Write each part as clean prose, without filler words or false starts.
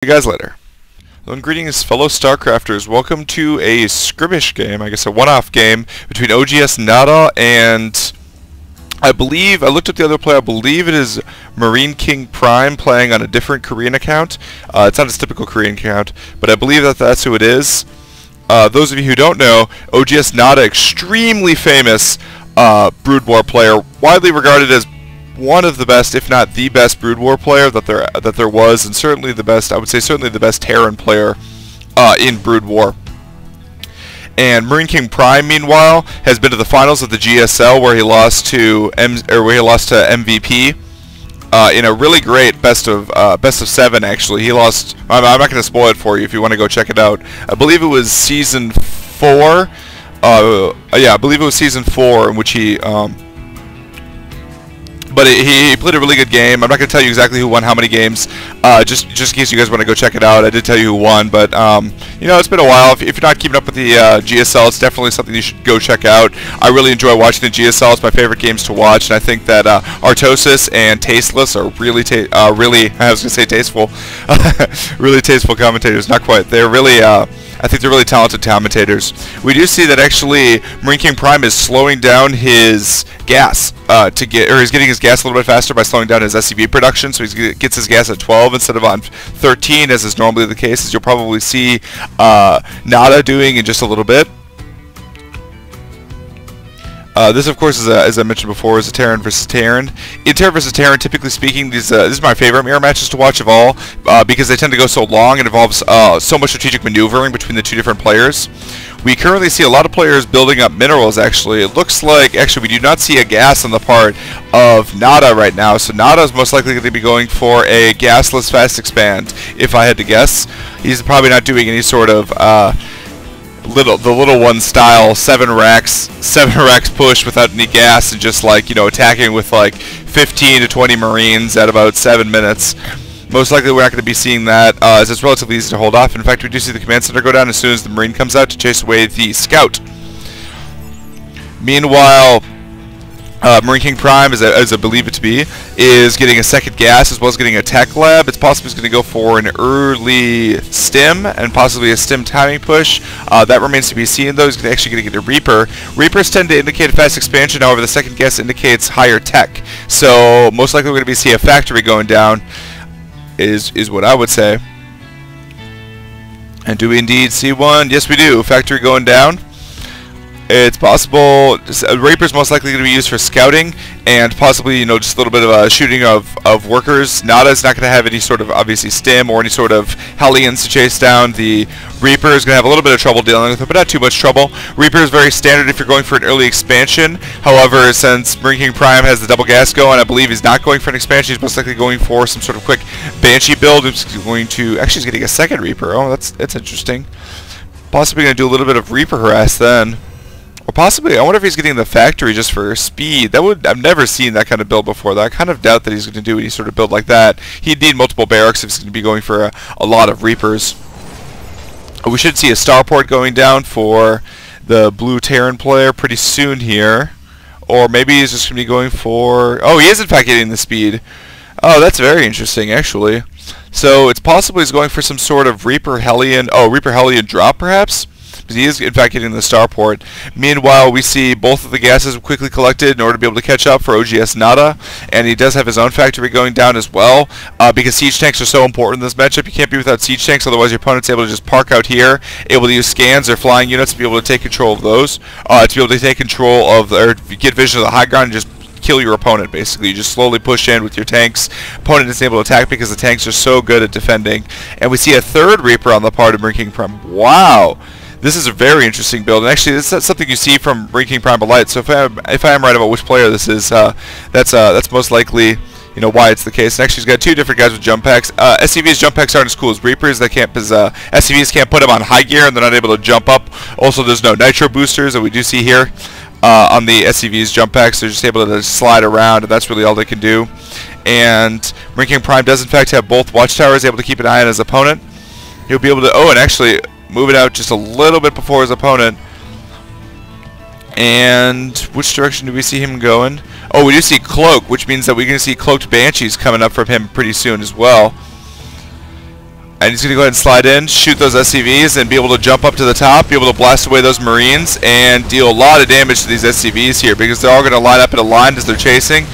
you guys later. Hello and greetings, fellow StarCrafters. Welcome to a skirmish game, I guess a one-off game between oGsNada and I looked up the other player, I believe it is Marine King Prime playing on a different Korean account. It's not his typical Korean account, but I believe that that's who it is. Those of you who don't know, oGsNada, extremely famous Brood War player, widely regarded as one of the best, if not the best, Brood War player that there was, and certainly the best. I would say certainly the best Terran player in Brood War. And Marine King Prime, meanwhile, has been to the finals of the GSL, where he lost to MVP in a really great best of 7. Actually, he lost. I'm not going to spoil it for you if you want to go check it out. I believe it was season 4. Yeah, I believe it was season 4 in which he. But he played a really good game. I'm not going to tell you exactly who won how many games, just in case you guys want to go check it out. I did tell you who won, but you know, it's been a while. If you're not keeping up with the GSL, it's definitely something you should go check out. I really enjoy watching the GSL. It's my favorite games to watch, and I think that Artosis and Tasteless are really, I was going to say tasteful, really tasteful commentators. Not quite. They're really. I think they're really talented commentators. We do see that actually Marine King Prime is slowing down his gas he's getting his gas a little bit faster by slowing down his SCV production. So he gets his gas at 12 instead of on 13, as is normally the case, as you'll probably see Nada doing in just a little bit. This, of course, as I mentioned before, is a Terran versus Terran. In Terran versus Terran, typically speaking, this is my favorite mirror matches to watch of all, because they tend to go so long and involves so much strategic maneuvering between the two different players. We currently see a lot of players building up minerals, actually. It looks like, actually, we do not see a gas on the part of Nada right now, so Nada is most likely going to be going for a gasless fast expand, if I had to guess. He's probably not doing any sort of the little one style 7 racks push without any gas, and just, like, you know, attacking with like 15 to 20 Marines at about 7 minutes. Most likely we're not going to be seeing that, as it's relatively easy to hold off. In fact, we do see the command center go down as soon as the Marine comes out to chase away the scout. Meanwhile, Marine King Prime, as I believe it to be, is getting a second gas as well as getting a tech lab. It's possible he's going to go for an early stim and possibly a stim timing push. That remains to be seen, though. He's actually going to get a Reaper. Reapers tend to indicate a fast expansion, however the second gas indicates higher tech. So most likely we're going to see a factory going down, is what I would say. And do we indeed see one? Yes, we do. Factory going down. It's possible. Reaper's most likely going to be used for scouting and possibly, you know, just a little bit of a shooting of workers. Nada's not going to have any sort of, obviously, stim or any sort of hellions to chase down. The Reaper is going to have a little bit of trouble dealing with it, but not too much trouble. Reaper is very standard if you're going for an early expansion. However, since Marine King Prime has the double gas going, I believe he's not going for an expansion. He's most likely going for some sort of quick banshee build. He's going to, actually, he's getting a second Reaper. Oh, that's interesting. Possibly going to do a little bit of Reaper harass then. Or possibly, I wonder if he's getting the factory just for speed. I've never seen that kind of build before. I kind of doubt that he's going to do any sort of build like that. He'd need multiple barracks if he's going to be going for a lot of Reapers. We should see a starport going down for the blue Terran player pretty soon here. Or maybe he's just going to be going for... Oh, he is in fact getting the speed. Oh, that's very interesting, actually. So it's possible he's going for some sort of Reaper Hellion... Oh, Reaper Hellion drop, perhaps? He is, in fact, getting the starport. Meanwhile, we see both of the gases quickly collected in order to be able to catch up for oGsNada, and he does have his own factory going down as well, because siege tanks are so important in this matchup. You can't be without siege tanks, otherwise your opponent's able to just park out here, able to use scans or flying units to be able to take control of those, to be able to take control of, or get vision of the high ground and just kill your opponent, basically. You just slowly push in with your tanks. Opponent is able to attack because the tanks are so good at defending. And we see a third Reaper on the part of Marine King Prime. Wow! This is a very interesting build, and actually this is something you see from Marine King Prime Light. So if I am right about which player this is, that's most likely, you know, why it's the case. And actually, he's got two different guys with jump packs. SCV's jump packs aren't as cool as Reapers. They can't, because SCVs can't put them on high gear, and they're not able to jump up. Also, there's no nitro boosters that we do see here on the SCV's jump packs. They're just able to slide around, and that's really all they can do. And Marine King Prime does in fact have both watchtowers, able to keep an eye on his opponent. He'll be able to. Oh, and actually move it out just a little bit before his opponent. And which direction do we see him going? Oh, we do see cloak, which means that we're going to see cloaked banshees coming up from him pretty soon as well. And he's going to go ahead and slide in, shoot those SCVs, and be able to jump up to the top, be able to blast away those Marines, and deal a lot of damage to these SCVs here, because they're all going to line up in a line as they're chasing,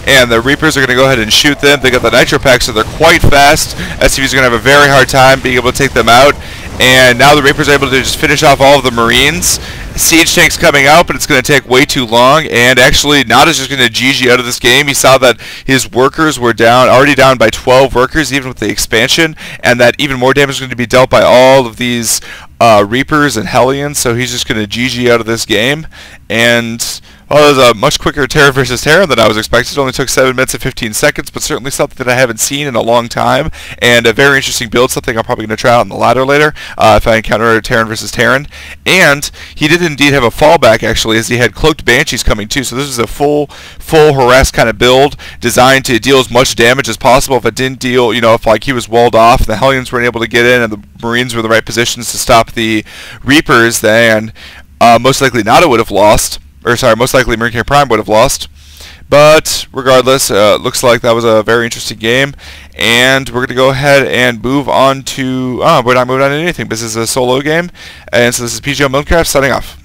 and the Reapers are going to go ahead and shoot them. They got the Nitro Pack, so they're quite fast. SCVs are going to have a very hard time being able to take them out, and now the Reapers are able to just finish off all of the Marines. Siege tank's coming out, but it's going to take way too long, and actually Nada's just going to GG out of this game. He saw that his workers were already down by 12 workers, even with the expansion, and that even more damage is going to be dealt by all of these Reapers and Hellions, so he's just going to GG out of this game. And well, it was a much quicker Terran versus Terran than I was expecting. It only took 7 minutes and 15 seconds, but certainly something that I haven't seen in a long time, and a very interesting build, something I'm probably going to try out on the ladder later if I encounter a Terran versus Terran. And he did indeed have a fallback, actually, as he had cloaked banshees coming too, so this is a full harass kind of build designed to deal as much damage as possible. If it didn't deal, if like he was walled off, the Hellions weren't able to get in, and the Marines were in the right positions to stop the Reapers, then most likely Nada would have lost. Or sorry, most likely Marine King Prime would have lost. But regardless, looks like that was a very interesting game. And we're going to go ahead and move on to... we're not moving on to anything. This is a solo game. And so this is PGO Minecraft signing off.